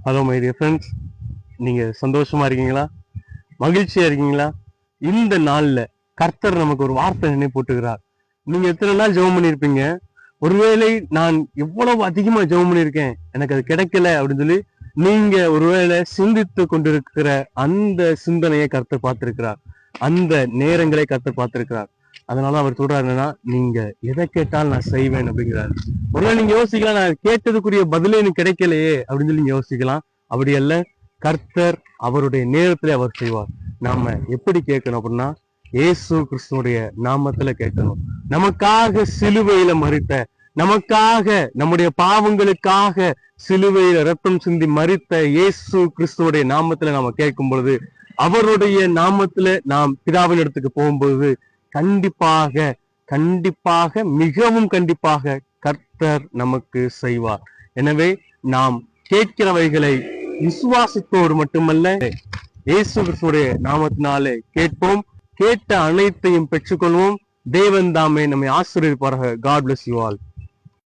Hello my dear friends, நீங்க சந்தோஷமா இருக்கீங்களா? மகிழ்ச்சியா இருக்கீங்களா? இந்த நாள்ல கர்த்தர் நமக்கு ஒரு வார்த்தை நினைவு போட்டுக்கிறார். நீங்க எத்தனை நாள் ஜெபம் பண்ணியிருப்பீங்க? ஒருவேளை நான் எவ்வளவு அதிகமா ஜெபம் பண்ணியிருக்கேன், எனக்கு அது கிடைக்கல அப்படின்னு சொல்லி நீங்க ஒருவேளை சிந்தித்து கொண்டிருக்கிற அந்த சிந்தனையை கர்த்தர் பார்த்திருக்கிறார். அந்த நேரங்களை கர்த்தர் பார்த்திருக்கிறார். அதனால அவர் சொல்றாரு என்னன்னா, நீங்க எதை கேட்டாலும் நான் செய்வேன் அப்படிங்கிறாரு. ஒருவேளை நீங்க யோசிக்கலாம், நான் கேட்டதுக்குரிய பதிலே எனக்கு கிடைக்கலையே அப்படின்னு சொல்லி நீங்க யோசிக்கலாம். அப்படி அல்ல, கர்த்தர் அவருடைய நேரத்திலே அவர் செய்வார். நாம எப்படி கேட்கணும் அப்படின்னா, இயேசு கிறிஸ்துடைய நாமத்துல கேட்கணும். நமக்காக சிலுவையில மரித்த, நமக்காக நம்முடைய பாவங்களுக்காக சிலுவையில ரத்தம் சிந்தி மரித்த இயேசு கிறிஸ்துடைய நாமத்துல நாம கேட்கும் பொழுது, அவருடைய நாமத்துல நாம் பிதாவின் இடத்துக்கு போகும்போது கண்டிப்பாக கண்டிப்பாக மிகவும் கண்டிப்பாக கர்த்தர் நமக்கு செய்வார். எனவே நாம் கேட்கிறவைகளை விசுவாசித்தோடு மட்டுமல்ல, இயேசு கிறிஸ்துடைய நாமத்தினாலே கேட்போம். கேட்ட அனைத்தையும் பெற்றுக்கொள்வோம். தேவன் தாமே நம்மை ஆசீர்வதிப்பாராக. God bless you all.